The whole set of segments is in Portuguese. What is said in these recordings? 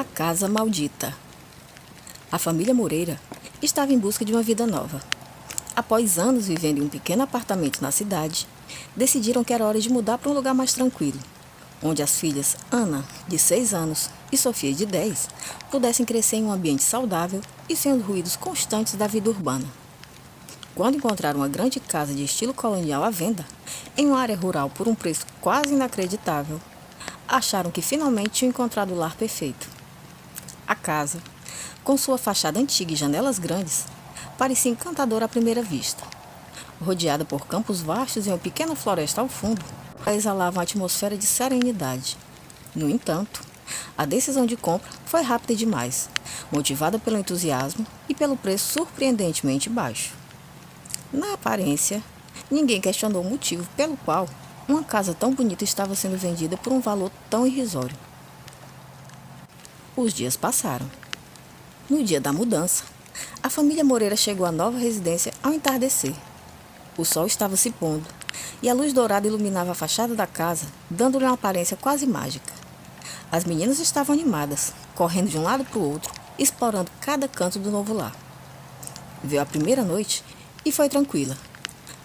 A Casa Maldita. A família Moreira estava em busca de uma vida nova. Após anos vivendo em um pequeno apartamento na cidade, decidiram que era hora de mudar para um lugar mais tranquilo, onde as filhas Ana, de 6 anos, e Sofia, de 10, pudessem crescer em um ambiente saudável e sem os ruídos constantes da vida urbana. Quando encontraram uma grande casa de estilo colonial à venda, em uma área rural por um preço quase inacreditável, acharam que finalmente tinham encontrado o lar perfeito. A casa, com sua fachada antiga e janelas grandes, parecia encantadora à primeira vista. Rodeada por campos vastos e uma pequena floresta ao fundo, exalava uma atmosfera de serenidade. No entanto, a decisão de compra foi rápida demais, motivada pelo entusiasmo e pelo preço surpreendentemente baixo. Na aparência, ninguém questionou o motivo pelo qual uma casa tão bonita estava sendo vendida por um valor tão irrisório. Os dias passaram. No dia da mudança, a família Moreira chegou à nova residência ao entardecer. O sol estava se pondo e a luz dourada iluminava a fachada da casa, dando-lhe uma aparência quase mágica. As meninas estavam animadas, correndo de um lado para o outro, explorando cada canto do novo lar. Veio a primeira noite e foi tranquila,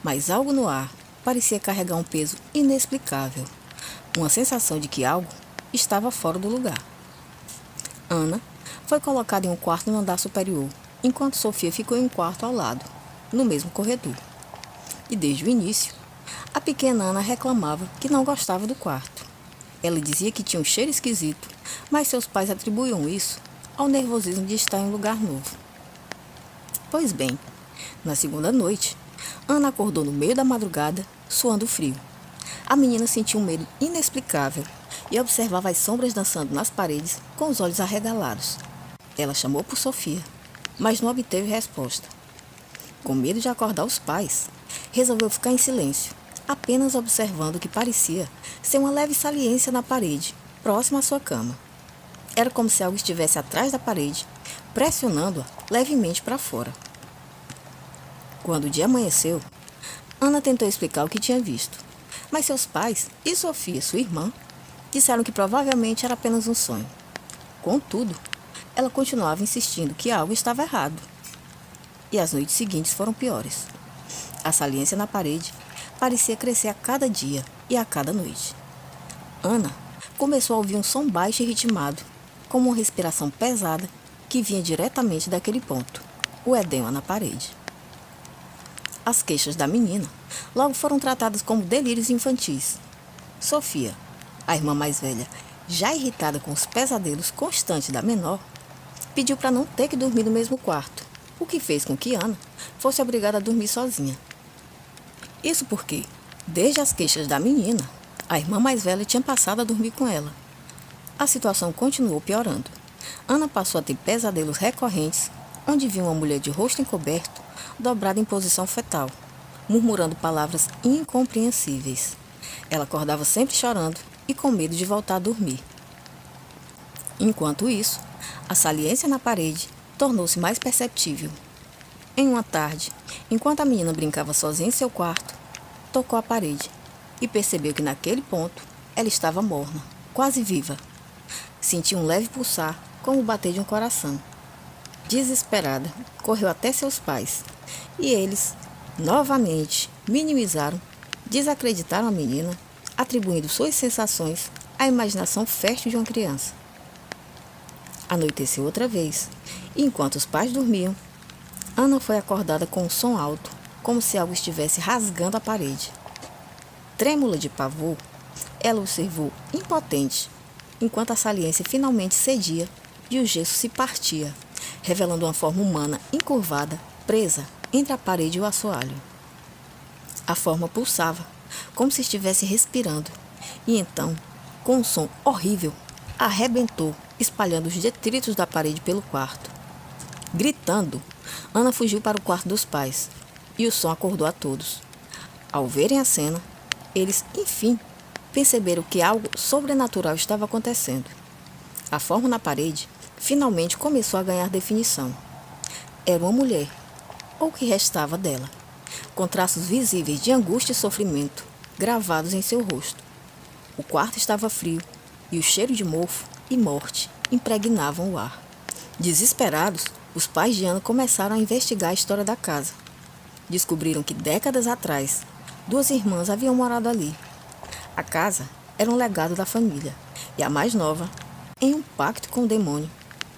mas algo no ar parecia carregar um peso inexplicável, uma sensação de que algo estava fora do lugar. Ana foi colocada em um quarto no andar superior, enquanto Sofia ficou em um quarto ao lado, no mesmo corredor. E desde o início, a pequena Ana reclamava que não gostava do quarto. Ela dizia que tinha um cheiro esquisito, mas seus pais atribuíam isso ao nervosismo de estar em um lugar novo. Pois bem, na segunda noite, Ana acordou no meio da madrugada, suando frio. A menina sentiu um medo inexplicável e observava as sombras dançando nas paredes com os olhos arregalados. Ela chamou por Sofia, mas não obteve resposta. Com medo de acordar os pais, resolveu ficar em silêncio, apenas observando o que parecia ser uma leve saliência na parede, próxima à sua cama. Era como se algo estivesse atrás da parede, pressionando-a levemente para fora. Quando o dia amanheceu, Ana tentou explicar o que tinha visto, mas seus pais e Sofia, sua irmã, disseram que provavelmente era apenas um sonho. Contudo, ela continuava insistindo que algo estava errado. E as noites seguintes foram piores. A saliência na parede parecia crescer a cada dia e a cada noite. Ana começou a ouvir um som baixo e ritmado, como uma respiração pesada que vinha diretamente daquele ponto, o edema na parede. As queixas da menina logo foram tratadas como delírios infantis. Sofia, a irmã mais velha, já irritada com os pesadelos constantes da menor, pediu para não ter que dormir no mesmo quarto, o que fez com que Ana fosse obrigada a dormir sozinha. Isso porque, desde as queixas da menina, a irmã mais velha tinha passado a dormir com ela. A situação continuou piorando. Ana passou a ter pesadelos recorrentes, onde viu uma mulher de rosto encoberto, dobrada em posição fetal, murmurando palavras incompreensíveis. Ela acordava sempre chorando e com medo de voltar a dormir. Enquanto isso, a saliência na parede tornou-se mais perceptível. Em uma tarde, enquanto a menina brincava sozinha em seu quarto, tocou a parede e percebeu que naquele ponto ela estava morna, quase viva. Sentiu um leve pulsar, como o bater de um coração. Desesperada, correu até seus pais e eles, novamente, minimizaram, desacreditaram a menina, atribuindo suas sensações à imaginação fértil de uma criança. Anoiteceu outra vez, e enquanto os pais dormiam, Ana foi acordada com um som alto, como se algo estivesse rasgando a parede. Trêmula de pavor, ela observou impotente, enquanto a saliência finalmente cedia e o gesso se partia, revelando uma forma humana encurvada, presa entre a parede e o assoalho. A forma pulsava, como se estivesse respirando, e então, com um som horrível, arrebentou, espalhando os detritos da parede pelo quarto. Gritando, Ana fugiu para o quarto dos pais, e o som acordou a todos. Ao verem a cena, eles, enfim, perceberam que algo sobrenatural estava acontecendo. A forma na parede finalmente começou a ganhar definição. Era uma mulher, ou o que restava dela, com traços visíveis de angústia e sofrimento gravados em seu rosto. O quarto estava frio e o cheiro de mofo e morte impregnavam o ar. Desesperados, os pais de Ana começaram a investigar a história da casa. Descobriram que décadas atrás, duas irmãs haviam morado ali. A casa era um legado da família, e a mais nova, em um pacto com o demônio.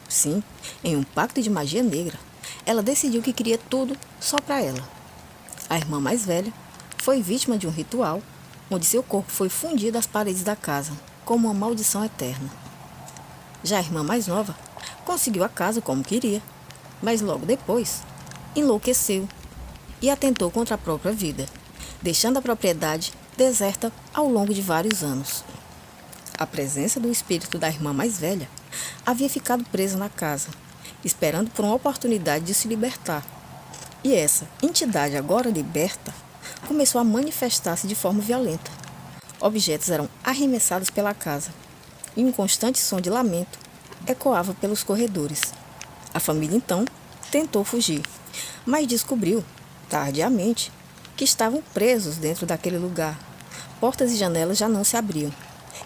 Sim, em um pacto de magia negra, ela decidiu que queria tudo só para ela. A irmã mais velha foi vítima de um ritual, onde seu corpo foi fundido às paredes da casa, como uma maldição eterna. Já a irmã mais nova conseguiu a casa como queria, mas logo depois enlouqueceu e atentou contra a própria vida, deixando a propriedade deserta ao longo de vários anos. A presença do espírito da irmã mais velha havia ficado presa na casa, esperando por uma oportunidade de se libertar. E essa entidade, agora liberta, começou a manifestar-se de forma violenta. Objetos eram arremessados pela casa, e um constante som de lamento ecoava pelos corredores. A família, então, tentou fugir, mas descobriu, tardiamente, que estavam presos dentro daquele lugar. Portas e janelas já não se abriam,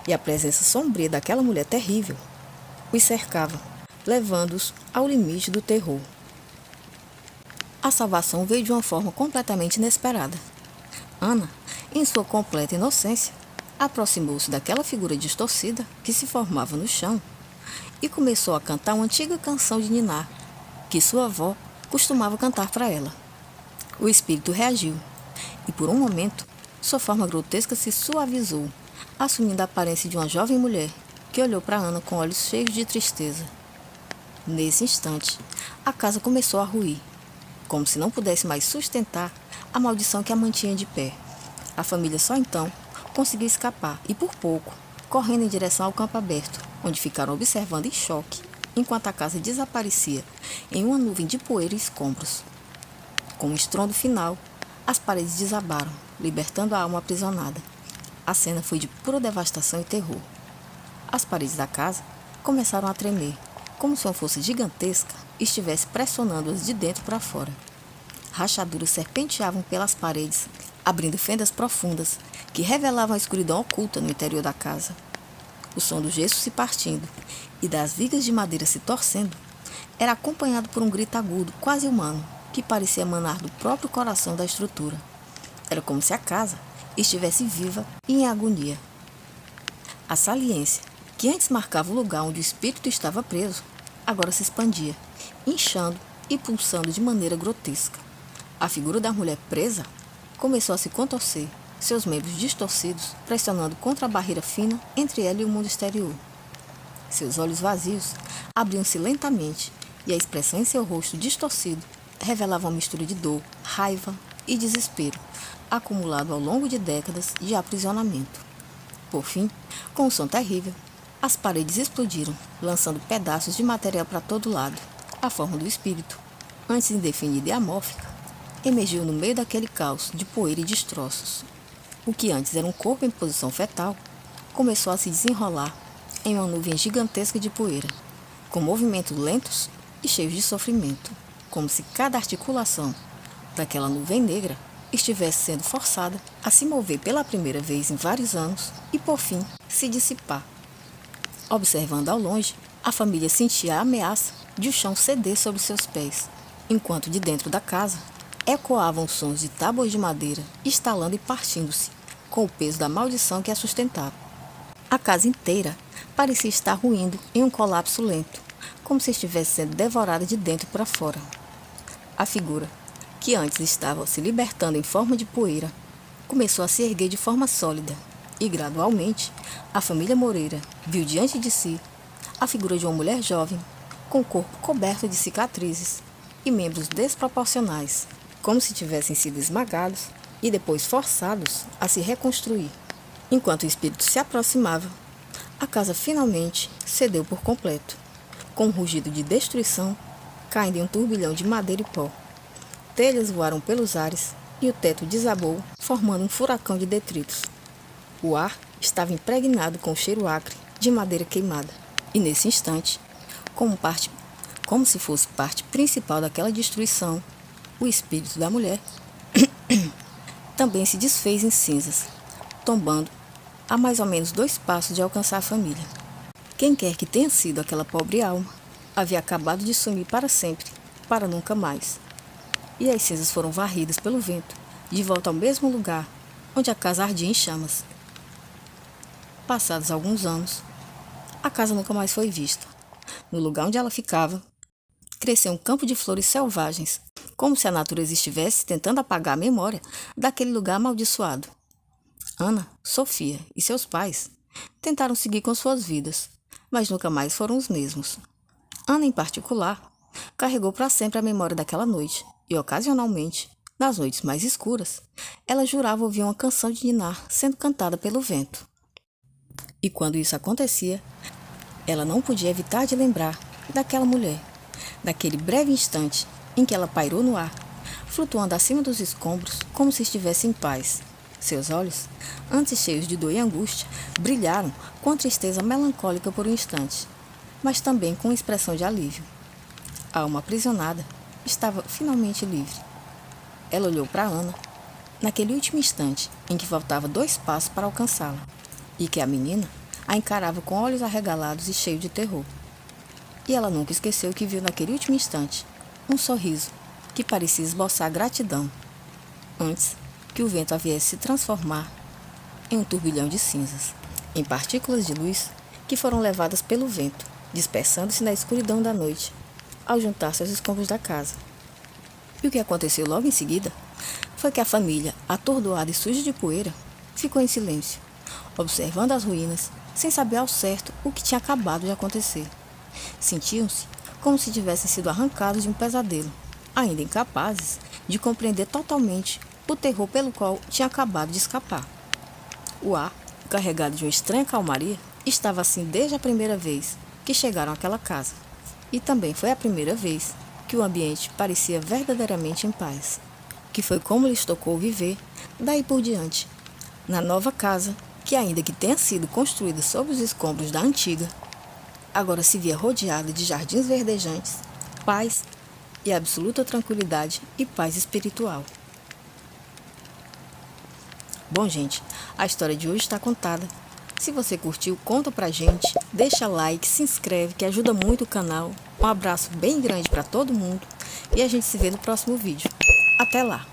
e a presença sombria daquela mulher terrível os cercava, levando-os ao limite do terror. A salvação veio de uma forma completamente inesperada. Ana, em sua completa inocência, aproximou-se daquela figura distorcida que se formava no chão e começou a cantar uma antiga canção de ninar, que sua avó costumava cantar para ela. O espírito reagiu, e por um momento, sua forma grotesca se suavizou, assumindo a aparência de uma jovem mulher que olhou para Ana com olhos cheios de tristeza. Nesse instante, a casa começou a ruir, como se não pudesse mais sustentar a maldição que a mantinha de pé. A família só então conseguiu escapar e, por pouco, correndo em direção ao campo aberto, onde ficaram observando em choque, enquanto a casa desaparecia em uma nuvem de poeira e escombros. Com um estrondo final, as paredes desabaram, libertando a alma aprisionada. A cena foi de pura devastação e terror. As paredes da casa começaram a tremer, como se uma força gigantesca estivesse pressionando-as de dentro para fora. Rachaduras serpenteavam pelas paredes, abrindo fendas profundas que revelavam a escuridão oculta no interior da casa. O som do gesso se partindo e das vigas de madeira se torcendo era acompanhado por um grito agudo, quase humano, que parecia emanar do próprio coração da estrutura. Era como se a casa estivesse viva e em agonia. A saliência, que antes marcava o lugar onde o espírito estava preso, agora se expandia, inchando e pulsando de maneira grotesca. A figura da mulher presa começou a se contorcer, seus membros distorcidos pressionando contra a barreira fina entre ela e o mundo exterior. Seus olhos vazios abriam-se lentamente e a expressão em seu rosto distorcido revelava uma mistura de dor, raiva e desespero, acumulado ao longo de décadas de aprisionamento. Por fim, com um som terrível, as paredes explodiram, lançando pedaços de material para todo lado. A forma do espírito, antes indefinida e amórfica, emergiu no meio daquele caos de poeira e destroços. O que antes era um corpo em posição fetal, começou a se desenrolar em uma nuvem gigantesca de poeira, com movimentos lentos e cheios de sofrimento, como se cada articulação daquela nuvem negra estivesse sendo forçada a se mover pela primeira vez em vários anos e, por fim, se dissipar. Observando ao longe, a família sentia a ameaça de o chão ceder sobre seus pés, enquanto de dentro da casa ecoavam sons de tábuas de madeira estalando e partindo-se, com o peso da maldição que a sustentava. A casa inteira parecia estar ruindo em um colapso lento, como se estivesse sendo devorada de dentro para fora. A figura, que antes estava se libertando em forma de poeira, começou a se erguer de forma sólida, e gradualmente a família Moreira viu diante de si a figura de uma mulher jovem, com o corpo coberto de cicatrizes e membros desproporcionais, como se tivessem sido esmagados e depois forçados a se reconstruir. Enquanto o espírito se aproximava, a casa finalmente cedeu por completo, com um rugido de destruição caindo em um turbilhão de madeira e pó. Telhas voaram pelos ares e o teto desabou, formando um furacão de detritos. O ar estava impregnado com o cheiro acre de madeira queimada, e nesse instante, como se fosse parte principal daquela destruição, o espírito da mulher também se desfez em cinzas, tombando a mais ou menos 2 passos de alcançar a família. Quem quer que tenha sido aquela pobre alma, havia acabado de sumir para sempre, para nunca mais. E as cinzas foram varridas pelo vento, de volta ao mesmo lugar, onde a casa ardia em chamas. Passados alguns anos, a casa nunca mais foi vista. No lugar onde ela ficava, cresceu um campo de flores selvagens, como se a natureza estivesse tentando apagar a memória daquele lugar amaldiçoado. Ana, Sofia e seus pais tentaram seguir com suas vidas, mas nunca mais foram os mesmos. Ana, em particular, carregou para sempre a memória daquela noite e, ocasionalmente, nas noites mais escuras, ela jurava ouvir uma canção de ninar sendo cantada pelo vento. E quando isso acontecia, ela não podia evitar de lembrar daquela mulher, daquele breve instante em que ela pairou no ar, flutuando acima dos escombros como se estivesse em paz. Seus olhos, antes cheios de dor e angústia, brilharam com a tristeza melancólica por um instante, mas também com uma expressão de alívio. A alma aprisionada estava finalmente livre. Ela olhou para Ana, naquele último instante em que faltava 2 passos para alcançá-la, e que a menina a encarava com olhos arregalados e cheios de terror. E ela nunca esqueceu que viu naquele último instante um sorriso que parecia esboçar gratidão, antes que o vento a viesse se transformar em um turbilhão de cinzas, em partículas de luz que foram levadas pelo vento, dispersando-se na escuridão da noite, ao juntar-se aos escombros da casa. E o que aconteceu logo em seguida foi que a família, atordoada e suja de poeira, ficou em silêncio, observando as ruínas, sem saber ao certo o que tinha acabado de acontecer. Sentiam-se como se tivessem sido arrancados de um pesadelo, ainda incapazes de compreender totalmente o terror pelo qual tinha acabado de escapar. O ar, carregado de uma estranha calmaria, estava assim desde a primeira vez que chegaram àquela casa. E também foi a primeira vez que o ambiente parecia verdadeiramente em paz, que foi como lhes tocou viver daí por diante, na nova casa que, ainda que tenha sido construída sob os escombros da antiga, agora se via rodeada de jardins verdejantes, paz e absoluta tranquilidade e paz espiritual. Bom, gente, a história de hoje está contada. Se você curtiu, conta pra gente, deixa like, se inscreve, que ajuda muito o canal. Um abraço bem grande para todo mundo e a gente se vê no próximo vídeo. Até lá!